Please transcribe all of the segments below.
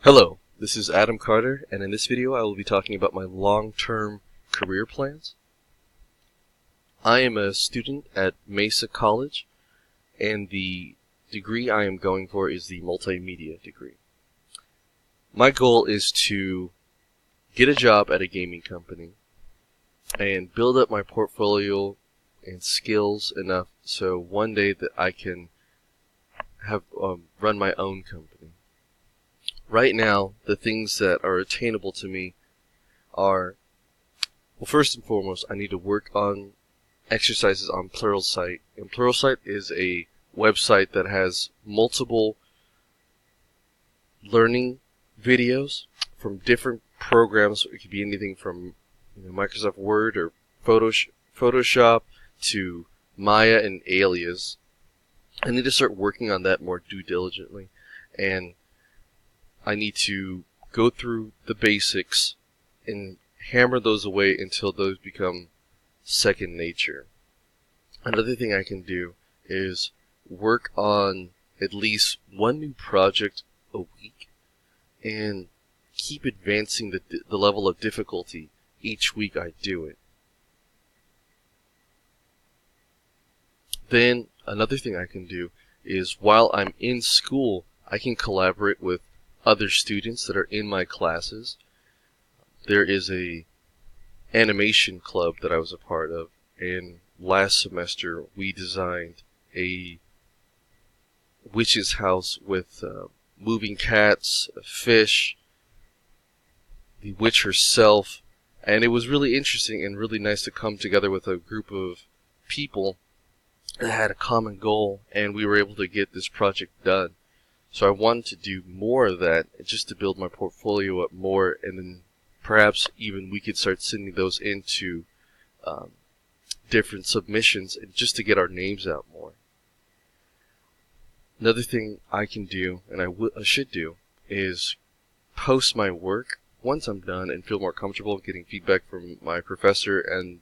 Hello, this is Adam Carter, and in this video I will be talking about my long-term career plans. I am a student at Mesa College, and the degree I am going for is the multimedia degree. My goal is to get a job at a gaming company and build up my portfolio and skills enough so one day that I can have run my own company. Right now, the things that are attainable to me are, well, first and foremost, I need to work on exercises on Pluralsight. And Pluralsight is a website that has multiple learning videos from different programs. It could be anything from Microsoft Word or Photoshop to Maya and Alias. I need to start working on that more due diligently, and I need to go through the basics and hammer those away until those become second nature. Another thing I can do is work on at least one new project a week and keep advancing the level of difficulty each week I do it. Then another thing I can do is while I'm in school, I can collaborate with other students that are in my classes. There is a animation club that I was a part of, and last semester we designed a witch's house with moving cats, a fish, the witch herself, and it was really interesting and really nice to come together with a group of people that had a common goal, and we were able to get this project done. So I wanted to do more of that just to build my portfolio up more, and then perhaps even we could start sending those into different submissions and just to get our names out more. Another thing I can do, and I should do, is post my work once I'm done and feel more comfortable getting feedback from my professor and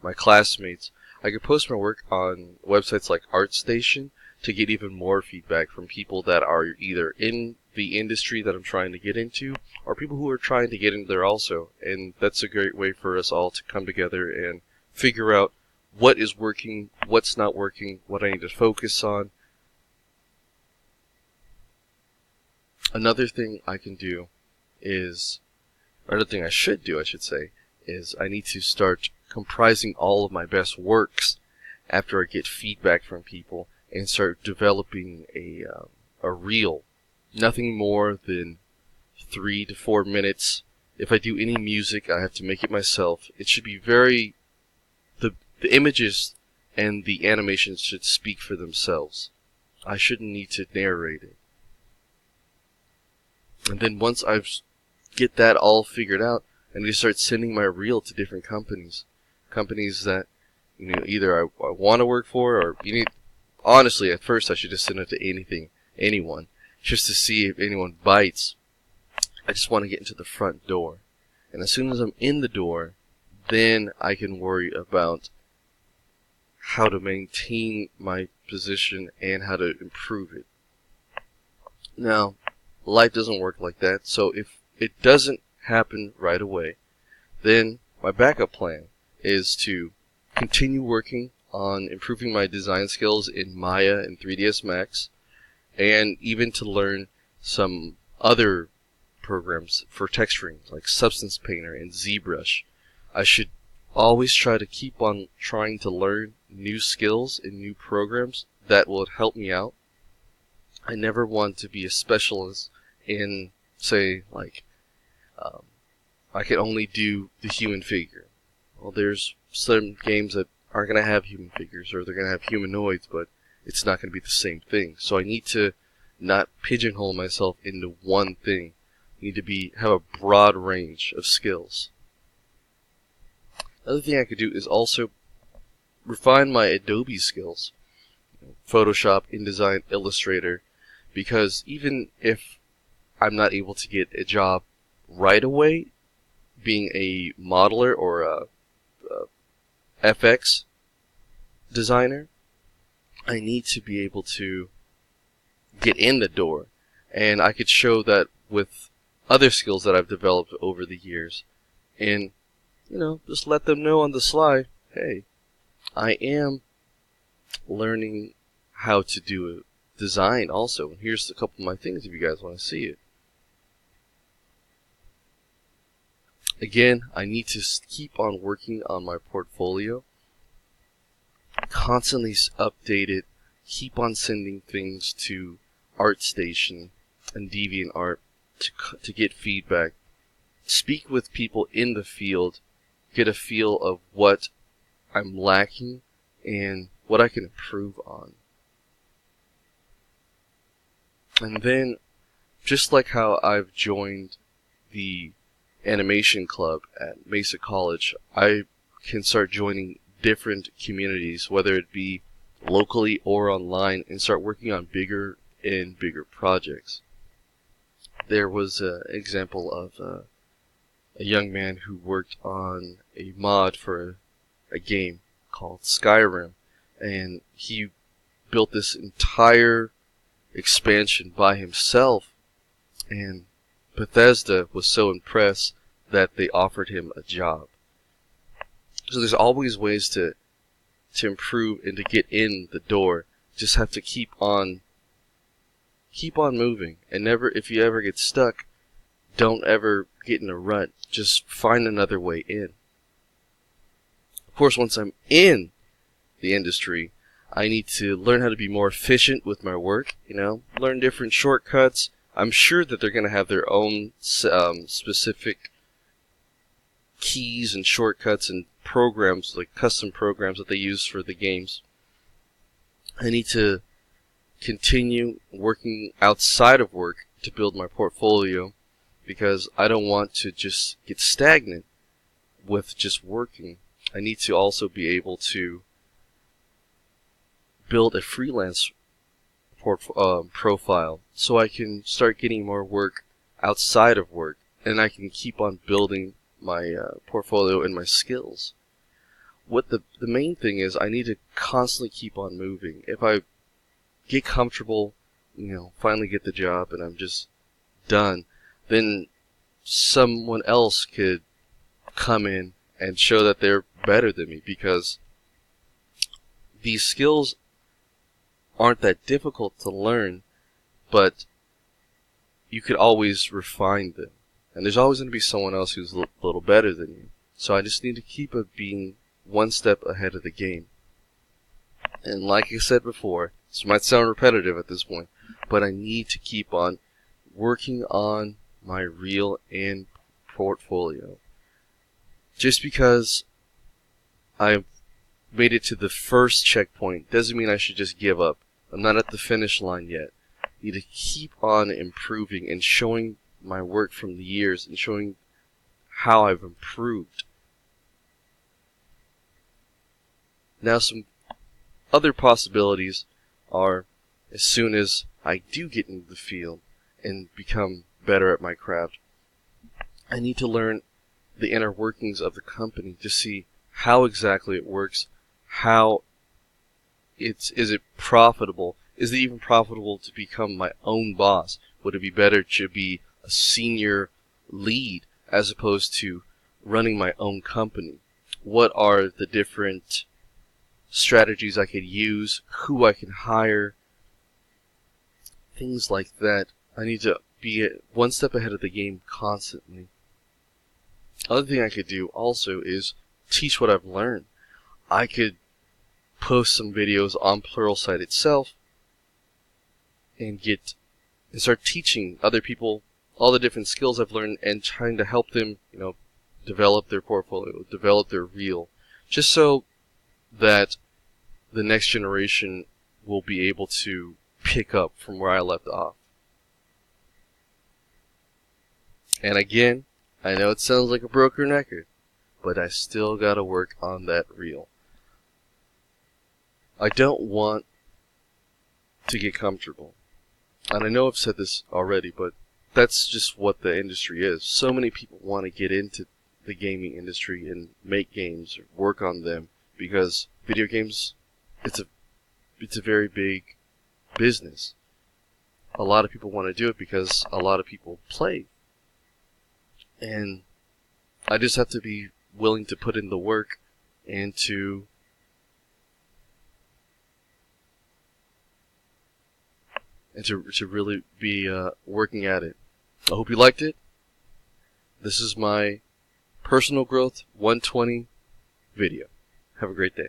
my classmates. I could post my work on websites like ArtStation to get even more feedback from people that are either in the industry that I'm trying to get into or people who are trying to get in there also. And that's a great way for us all to come together and figure out what is working, what's not working, what I need to focus on. Another thing I can do is, or another thing I should do, I should say, is I need to start comprising all of my best works after I get feedback from people and start developing a reel. Nothing more than 3 to 4 minutes. If I do any music, I have to make it myself. It should be the images and the animations should speak for themselves. I shouldn't need to narrate it. And then once I get that all figured out, I need to start sending my reel to different companies. Companies that either I want to work for, or honestly, at first I should just send it to anyone, just to see if anyone bites. I just want to get into the front door. And as soon as I'm in the door, then I can worry about how to maintain my position and how to improve it. Now, life doesn't work like that, so if it doesn't happen right away, then my backup plan is to continue working on improving my design skills in Maya and 3ds Max, and even to learn some other programs for texturing like Substance Painter and ZBrush. I should always try to keep on trying to learn new skills and new programs that will help me out. I never want to be a specialist in, say, like, I can only do the human figure. Well, there's some games that aren't going to have human figures, or they're going to have humanoids, but it's not going to be the same thing. So I need to not pigeonhole myself into one thing. I need to have a broad range of skills. Another thing I could do is also refine my Adobe skills. Photoshop, InDesign, Illustrator, because even if I'm not able to get a job right away, being a modeler or a FX designer, I need to be able to get in the door, and I could show that with other skills that I've developed over the years, and just let them know on the sly, hey, I am learning how to do a design also. And here's a couple of my things if you guys want to see it. Again, I need to keep on working on my portfolio, constantly update it, keep on sending things to ArtStation and DeviantArt to get feedback, speak with people in the field, get a feel of what I'm lacking and what I can improve on. And then, just like how I've joined the animation club at Mesa College, I can start joining different communities, whether it be locally or online, and start working on bigger and bigger projects. There was an example of a young man who worked on a mod for a game called Skyrim, and he built this entire expansion by himself, and Bethesda was so impressed that they offered him a job. So there's always ways to improve and to get in the door. Just have to keep on moving, and never, if you ever get stuck, don't ever get in a rut. Just find another way in. Of course, once I'm in the industry, I need to learn how to be more efficient with my work, learn different shortcuts. I'm sure that they're going to have their own specific keys and shortcuts and programs, like custom programs that they use for the games. I need to continue working outside of work to build my portfolio, because I don't want to just get stagnant with just working. I need to also be able to build a freelance profile so I can start getting more work outside of work, and I can keep on building my portfolio and my skills. What the main thing is, I need to constantly keep on moving. If I get comfortable, finally get the job and I'm just done, then someone else could come in and show that they're better than me, because these skills aren't that difficult to learn, but you could always refine them. And there's always going to be someone else who's a little better than you. So I just need to keep being one step ahead of the game. And like I said before, this might sound repetitive at this point, but I need to keep on working on my reel and portfolio. Just because I've made it to the first checkpoint doesn't mean I should just give up. I'm not at the finish line yet. I need to keep on improving and showing my work from the years and showing how I've improved. Now, some other possibilities are, as soon as I do get into the field and become better at my craft, I need to learn the inner workings of the company to see how exactly it works, how is it profitable? Is it even profitable to become my own boss? Would it be better to be a senior lead as opposed to running my own company? What are the different strategies I could use? Who I can hire? Things like that. I need to be one step ahead of the game constantly. Other thing I could do also is teach what I've learned. I could post some videos on Pluralsight itself and start teaching other people all the different skills I've learned and trying to help them, develop their portfolio, develop their reel, just so that the next generation will be able to pick up from where I left off. And again, I know it sounds like a broken record, but I still gotta work on that reel. I don't want to get comfortable. And I know I've said this already, but that's just what the industry is. So many people want to get into the gaming industry and make games or work on them because video games, it's a very big business. a lot of people want to do it because a lot of people play. And I just have to be willing to put in the work and to really be working at it. I hope you liked it. This is my personal growth 120 video. Have a great day.